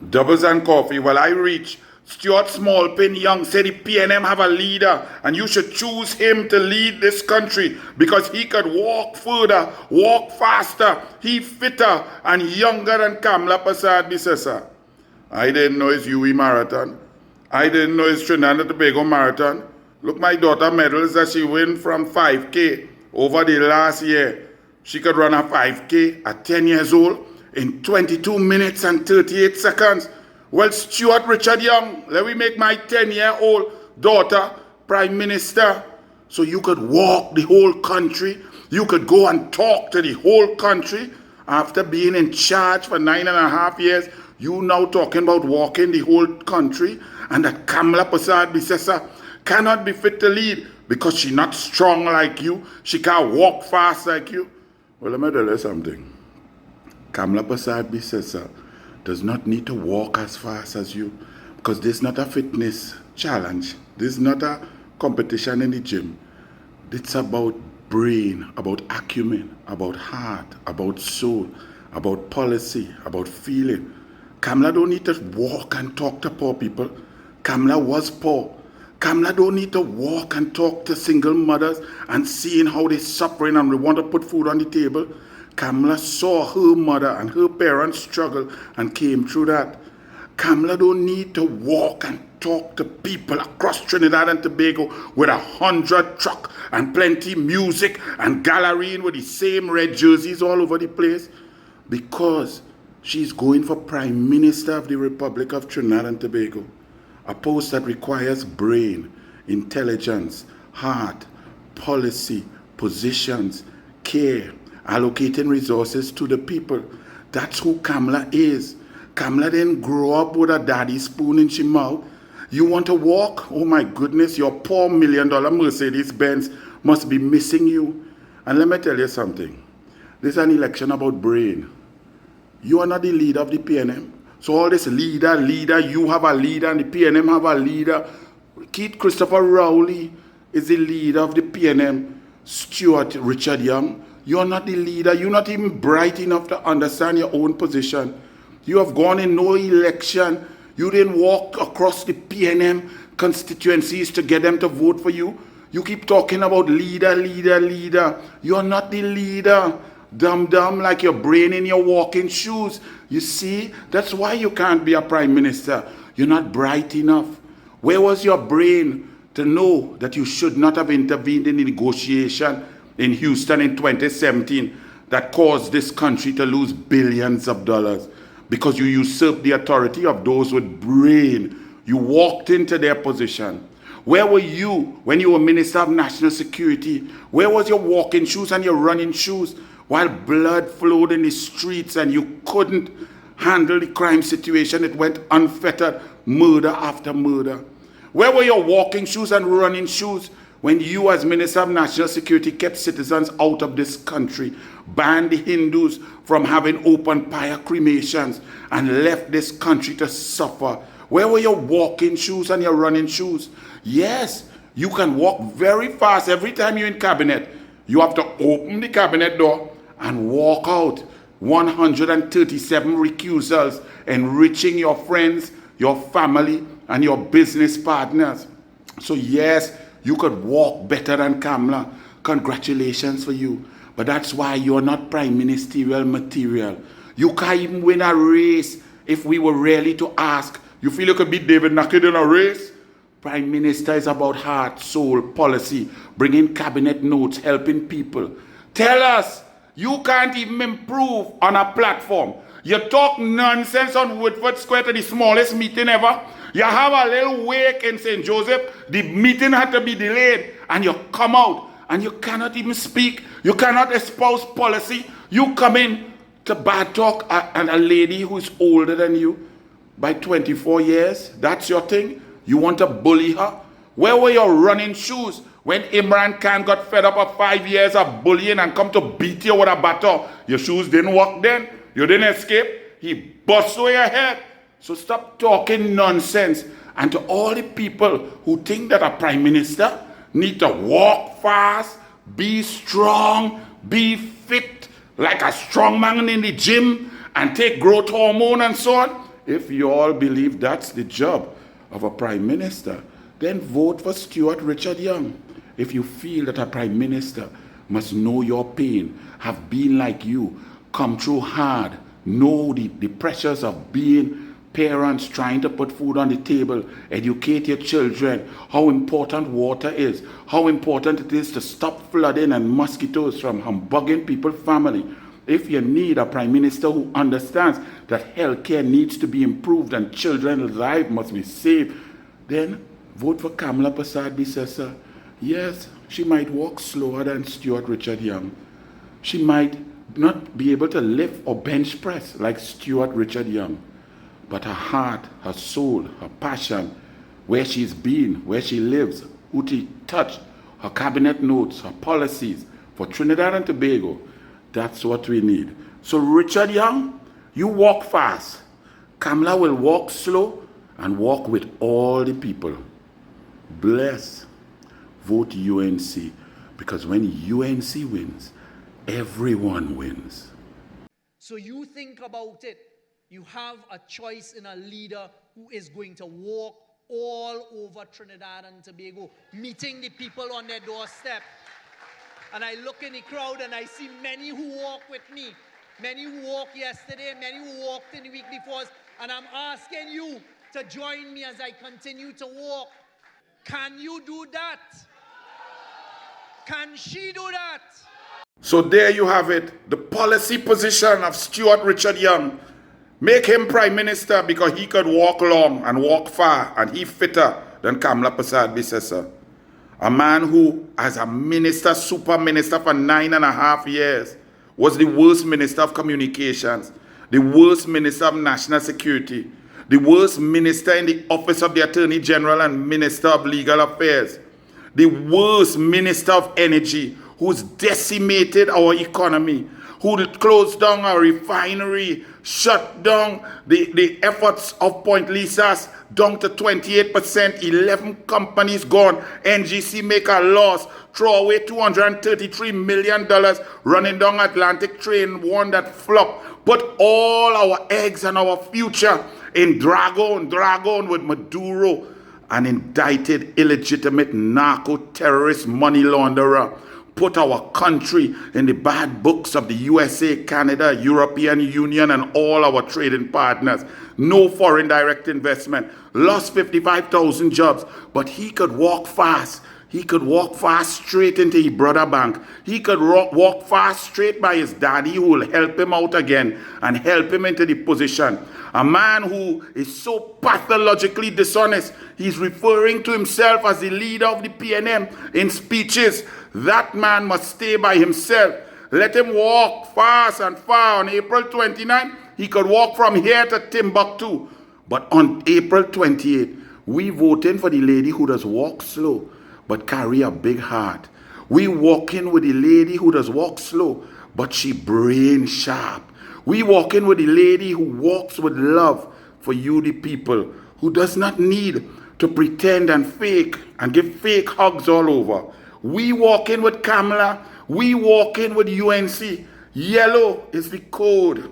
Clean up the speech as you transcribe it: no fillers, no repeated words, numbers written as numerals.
Doubles and coffee. Well, I reach Stuart Smallpin Young said the PNM have a leader and you should choose him to lead this country because he could walk further, walk faster, he fitter and younger than Kamla Persad Bissessa. I didn't know it's UE Marathon. I didn't know it's Trinidad and Tobago Marathon. Look, my daughter medals that she win from 5K over the last year. She could run a 5K at 10 years old in 22 minutes and 38 seconds. Well, Stuart Richard Young, let me make my 10-year-old daughter Prime Minister. So you could walk the whole country. You could go and talk to the whole country. After being in charge for 9.5 years, you now talking about walking the whole country. And that Kamla Persad Bissessa cannot be fit to lead because she's not strong like you. She can't walk fast like you. Well, let me tell you something. Kamla Persad Bissessa does not need to walk as fast as you because this is not a fitness challenge. This is not a competition in the gym. It's about brain, about acumen, about heart, about soul, about policy, about feeling. Kamla don't need to walk and talk to poor people. Kamla was poor. Kamla don't need to walk and talk to single mothers and seeing how they're suffering and they want to put food on the table. Kamla saw her mother and her parents struggle and came through that. Kamla don't need to walk and talk to people across Trinidad and Tobago with 100 truck and plenty music and gallerying with the same red jerseys all over the place because she's going for Prime Minister of the Republic of Trinidad and Tobago. A post that requires brain, intelligence, heart, policy, positions, care, allocating resources to the people. That's who Kamla is. Kamla didn't grow up with a daddy spoon in her mouth. You want to walk? Oh my goodness, your poor $1 million Mercedes-Benz must be missing you. And let me tell you something. This is an election about brain. You are not the leader of the PNM. So all this leader, you have a leader and the PNM have a leader. Keith Christopher Rowley is the leader of the PNM. Stuart Richard Young, you're not the leader. You're not even bright enough to understand your own position. You have gone in no election. You didn't walk across the PNM constituencies to get them to vote for you. You keep talking about leader. You're not the leader. Dumb like your brain in your walking shoes. You see, that's why you can't be a prime minister. You're not bright enough. Where was your brain to know that you should not have intervened in the negotiation in Houston in 2017 that caused this country to lose billions of dollars because you usurped the authority of those with brain. You walked into their position. Where were you when you were Minister of National Security? Where was your walking shoes and your running shoes while blood flowed in the streets and you couldn't handle the crime situation? It went unfettered, murder after murder. Where were your walking shoes and running shoes when you as Minister of National Security kept citizens out of this country, banned the Hindus from having open pyre cremations and left this country to suffer? Where were your walking shoes and your running shoes? Yes, you can walk very fast every time you're in cabinet. You have to open the cabinet door and walk out. 137 recusals, enriching your friends, your family, and your business partners. So yes, you could walk better than Kamla. Congratulations for you. But that's why you're not prime ministerial material. You can't even win a race if we were really to ask. You feel you could beat David Naked in a race? Prime Minister is about heart, soul, policy, bringing cabinet notes, helping people. Tell us, you can't even improve on a platform. You talk nonsense on Woodford Square to the smallest meeting ever. You have a little wake in St. Joseph. The meeting had to be delayed. And you come out and you cannot even speak. You cannot espouse policy. You come in to bad talk and a lady who is older than you by 24 years. That's your thing. You want to bully her? Where were your running shoes when Imran Khan got fed up of 5 years of bullying and come to beat you with a baton? Your shoes didn't work then. You didn't escape. He bust through your head. So stop talking nonsense. And to all the people who think that a prime minister need to walk fast, be strong, be fit like a strong man in the gym and take growth hormone and so on, If you all believe that's the job of a prime minister, then vote for Stuart Richard Young. If you feel that a prime minister must know your pain, have been like you, come through hard, know the pressures of being parents, trying to put food on the table, educate your children, how important water is, how important it is to stop flooding and mosquitoes from humbugging people's family. If you need a prime minister who understands that healthcare needs to be improved and children's lives must be saved, then vote for Kamla Persad-Bissessar. Yes, she might walk slower than Stuart Richard Young. She might not be able to lift or bench press like Stuart Richard Young. But her heart, her soul, her passion, where she's been, where she lives, who she touched, her cabinet notes, her policies for Trinidad and Tobago, that's what we need. So Richard Young, you walk fast. Kamla will walk slow and walk with all the people. Bless. Vote UNC, because when UNC wins, everyone wins. So you think about it. You have a choice in a leader who is going to walk all over Trinidad and Tobago, meeting the people on their doorstep. And I look in the crowd and I see many who walk with me, many who walked yesterday, many who walked in the week before us. And I'm asking you to join me as I continue to walk. Can you do that? Can she do that? So there you have it, the policy position of Stuart Richard Young. Make him prime minister because he could walk long and walk far, and he fitter than Kamla Persad-Bissessar. A man who, as a minister, super minister for 9.5 years, was the worst minister of communications, the worst minister of national security, the worst minister in the office of the Attorney General and Minister of Legal Affairs, the worst minister of energy, who's decimated our economy, who closed down our refinery, shut down the efforts of Point Lisas down to 28%, 11 companies gone, NGC make a loss, throw away $233 million running down Atlantic train, one that flopped, put all our eggs and our future in Dragon with Maduro, an indicted illegitimate narco-terrorist money launderer, put our country in the bad books of the USA, Canada, European Union, and all our trading partners. No foreign direct investment. Lost 55,000 jobs. But he could walk fast. He could walk fast straight into his brother bank. He could walk fast straight by his daddy, who will help him out again and help him into the position. A man who is so pathologically dishonest. He's referring to himself as the leader of the PNM in speeches. That man must stay by himself. Let him walk fast and far. On April 29, he could walk from here to Timbuktu. But on April 28, we voting for the lady who does walk slow but carry a big heart. We walking with the lady who does walk slow but she brain sharp. We walking with the lady who walks with love for you, the people, who does not need to pretend and fake and give fake hugs all over. We walking with Kamla. We walking with UNC. Yellow is the code.